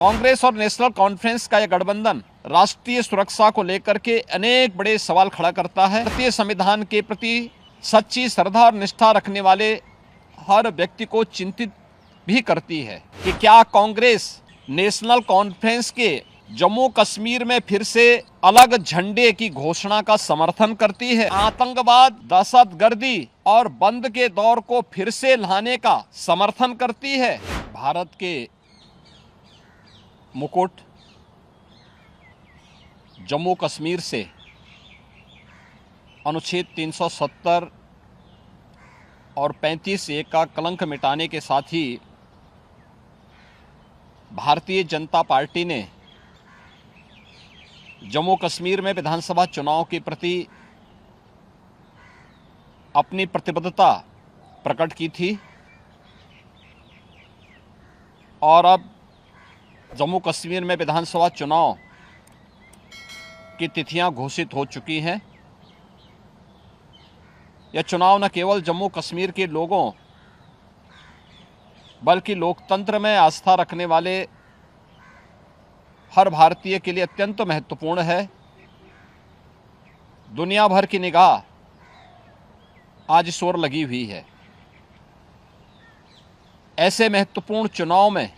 कांग्रेस और national conference का यह गठबंधन राष्ट्रीय सुरक्षा को लेकर के अनेक बड़े सवाल खड़ा करता है। भारतीय संविधान के प्रति सच्ची श्रद्धा और निष्ठा रखने वाले हर व्यक्ति को चिंतित भी करती है कि क्या कांग्रेस नेशनल कॉन्फ्रेंस के जम्मू कश्मीर में फिर से अलग झंडे की घोषणा का समर्थन करती है, आतंकवाद, दहशतगर्दी और बंद के दौर को फिर से लाने का समर्थन करती है। भारत के मुकुट जम्मू कश्मीर से अनुच्छेद 370 और 35(1) का कलंक मिटाने के साथ ही भारतीय जनता पार्टी ने जम्मू कश्मीर में विधानसभा चुनाव के प्रति अपनी प्रतिबद्धता प्रकट की थी और अब जम्मू कश्मीर में विधानसभा चुनाव की तिथियां घोषित हो चुकी हैं। यह चुनाव न केवल जम्मू कश्मीर के लोगों बल्कि लोकतंत्र में आस्था रखने वाले हर भारतीय के लिए अत्यंत महत्वपूर्ण है। दुनिया भर की निगाह आज इस ओर लगी हुई है। ऐसे महत्वपूर्ण चुनाव में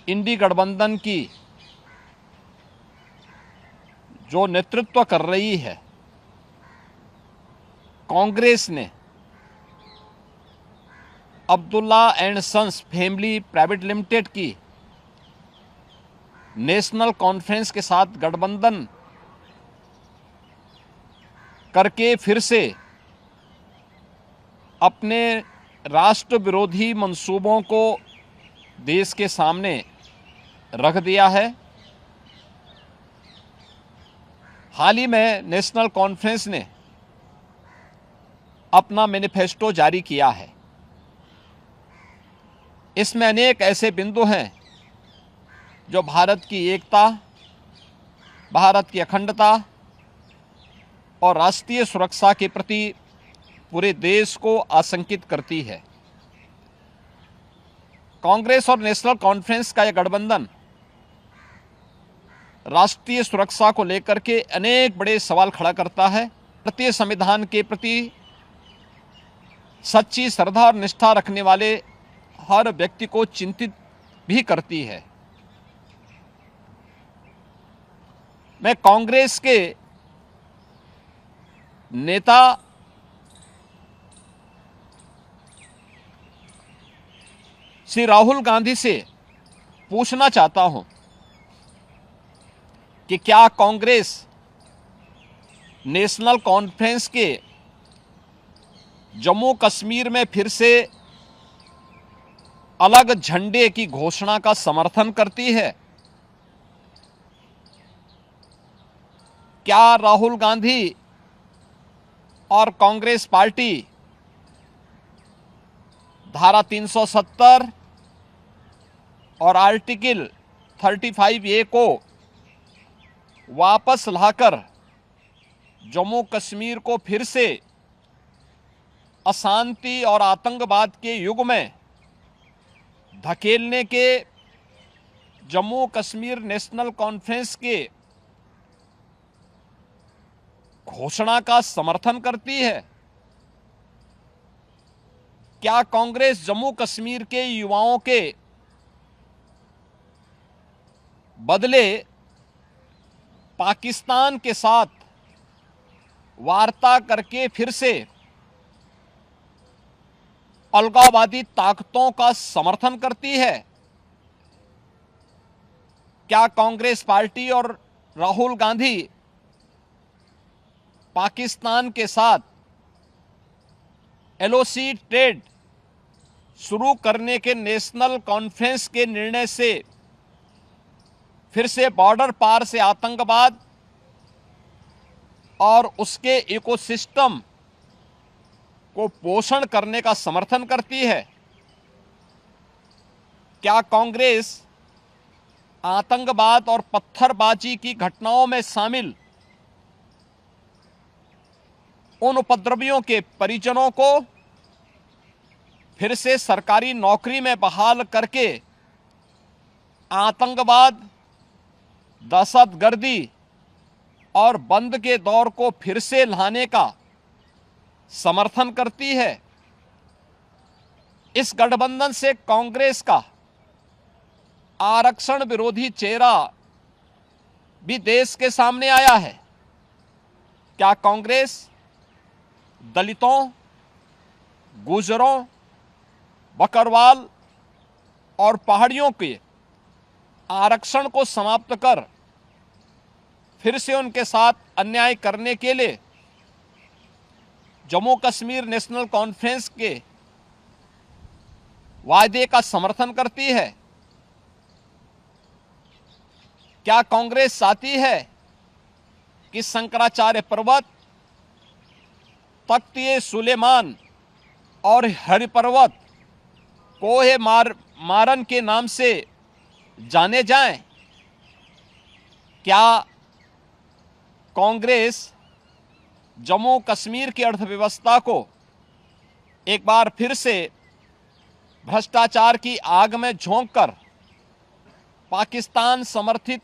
इंडी गठबंधन की जो नेतृत्व कर रही है कांग्रेस ने Abdullah and sons family private limited की नेशनल कॉन्फ्रेंस के साथ गठबंधन करके फिर से अपने राष्ट्र विरोधी मंसूबों को देश के सामने रख दिया है। हाल ही में नेशनल कॉन्फ्रेंस ने अपना मैनिफेस्टो जारी किया है। इसमें अनेक ऐसे बिंदु हैं जो भारत की एकता, भारत की अखंडता और राष्ट्रीय सुरक्षा के प्रति पूरे देश को आशंकित करती है। कांग्रेस और नेशनल कॉन्फ्रेंस का यह गठबंधन राष्ट्रीय सुरक्षा को लेकर के अनेक बड़े सवाल खड़ा करता है। भारतीय संविधान के प्रति सच्ची श्रद्धा और निष्ठा रखने वाले हर व्यक्ति को चिंतित भी करती है। मैं कांग्रेस के नेता श्री राहुल गांधी से पूछना चाहता हूं कि क्या कांग्रेस नेशनल कॉन्फ्रेंस के जम्मू कश्मीर में फिर से अलग झंडे की घोषणा का समर्थन करती है? क्या राहुल गांधी और कांग्रेस पार्टी धारा 370 और आर्टिकल 35(a) को वापस लाकर जम्मू कश्मीर को फिर से अशांति और आतंकवाद के युग में धकेलने के जम्मू कश्मीर नेशनल कॉन्फ्रेंस के घोषणा का समर्थन करती है? क्या कांग्रेस जम्मू कश्मीर के युवाओं के बदले पाकिस्तान के साथ वार्ता करके फिर से अलगाववादी ताकतों का समर्थन करती है? क्या कांग्रेस पार्टी और राहुल गांधी पाकिस्तान के साथ एलओसी ट्रेड शुरू करने के नेशनल कॉन्फ्रेंस के निर्णय से फिर से बॉर्डर पार से आतंकवाद और उसके इकोसिस्टम को पोषण करने का समर्थन करती है? क्या कांग्रेस आतंकवाद और पत्थरबाजी की घटनाओं में शामिल उन उपद्रवियों के परिजनों को फिर से सरकारी नौकरी में बहाल करके आतंकवाद, दहशतगर्दी और बंद के दौर को फिर से लाने का समर्थन करती है। इस गठबंधन से कांग्रेस का आरक्षण विरोधी चेहरा भी देश के सामने आया है। क्या कांग्रेस दलितों, गुर्जरों, बकरवाल और पहाड़ियों के आरक्षण को समाप्त कर फिर से उनके साथ अन्याय करने के लिए जम्मू कश्मीर नेशनल कॉन्फ्रेंस के वायदे का समर्थन करती है? क्या कांग्रेस चाहती है कि शंकराचार्य पर्वत, तख्त सुलेमान और हरि पर्वत कोहे मारन के नाम से जाने जाएं? क्या कांग्रेस जम्मू कश्मीर की अर्थव्यवस्था को एक बार फिर से भ्रष्टाचार की आग में झोंककर पाकिस्तान समर्थित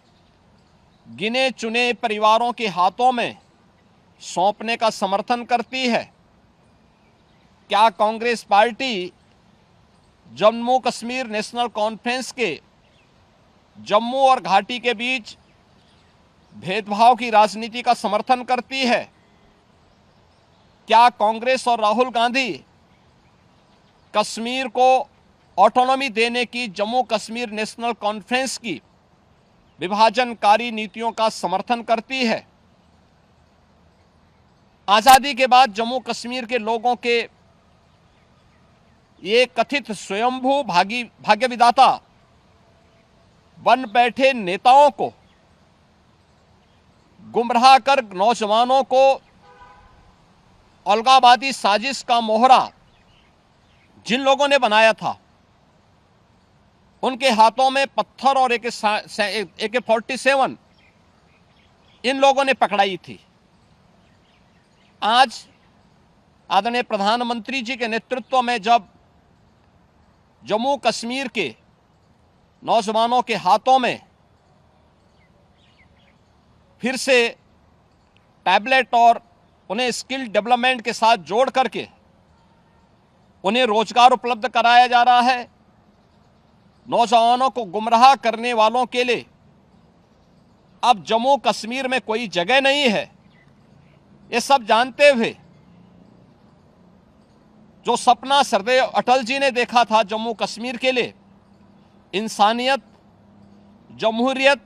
गिने चुने परिवारों के हाथों में सौंपने का समर्थन करती है? क्या कांग्रेस पार्टी जम्मू कश्मीर नेशनल कॉन्फ्रेंस के जम्मू और घाटी के बीच भेदभाव की राजनीति का समर्थन करती है? क्या कांग्रेस और राहुल गांधी कश्मीर को ऑटोनॉमी देने की जम्मू कश्मीर नेशनल कॉन्फ्रेंस की विभाजनकारी नीतियों का समर्थन करती है? आजादी के बाद जम्मू कश्मीर के लोगों के ये कथित स्वयंभू भाग्य विधाता बन बैठे नेताओं को गुमराह कर नौजवानों को अलगाववादी साजिश का मोहरा जिन लोगों ने बनाया था, उनके हाथों में पत्थर और AK-47 इन लोगों ने पकड़ाई थी। आज आदरणीय प्रधानमंत्री जी के नेतृत्व में जब जम्मू कश्मीर के नौजवानों के हाथों में फिर से टैबलेट और उन्हें स्किल डेवलपमेंट के साथ जोड़ करके उन्हें रोजगार उपलब्ध कराया जा रहा है, नौजवानों को गुमराह करने वालों के लिए अब जम्मू कश्मीर में कोई जगह नहीं है, ये सब जानते हुए जो सपना सरदेव अटल जी ने देखा था जम्मू कश्मीर के लिए, इंसानियत, जमहूरियत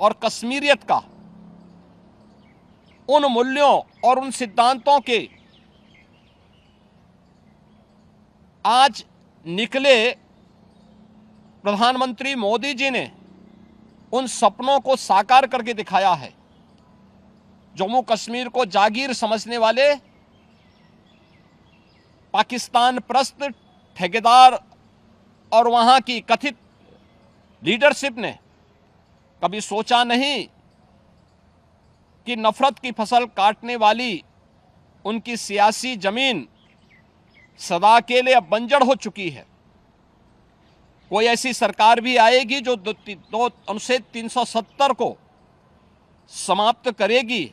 और कश्मीरियत का, उन मूल्यों और उन सिद्धांतों के आज निकले प्रधानमंत्री मोदी जी ने उन सपनों को साकार करके दिखाया है। जम्मू कश्मीर को जागीर समझने वाले पाकिस्तान परस्त ठेकेदार और वहां की कथित लीडरशिप ने कभी सोचा नहीं कि नफरत की फसल काटने वाली उनकी सियासी जमीन सदा के लिए अब बंजर हो चुकी है। कोई ऐसी सरकार भी आएगी जो अनुच्छेद 370 को समाप्त करेगी,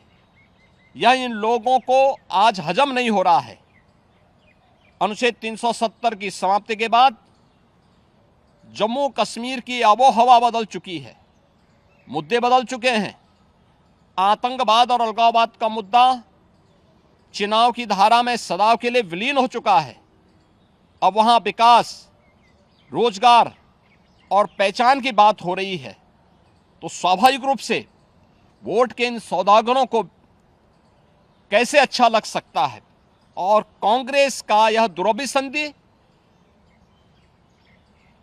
यह इन लोगों को आज हजम नहीं हो रहा है। अनुच्छेद 370 की समाप्ति के बाद जम्मू कश्मीर की आबो हवा बदल चुकी है, मुद्दे बदल चुके हैं। आतंकवाद और अलगाववाद का मुद्दा चुनाव की धारा में सदा के लिए विलीन हो चुका है। अब वहां विकास, रोजगार और पहचान की बात हो रही है, तो स्वाभाविक रूप से वोट के इन सौदागरों को कैसे अच्छा लग सकता है। और कांग्रेस का यह दुरभिसंधि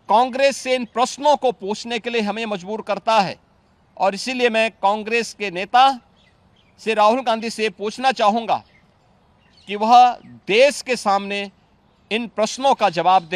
कांग्रेस से इन प्रश्नों को पूछने के लिए हमें मजबूर करता है। और इसीलिए मैं कांग्रेस के नेता से, राहुल गांधी से पूछना चाहूंगा कि वह देश के सामने इन प्रश्नों का जवाब दें।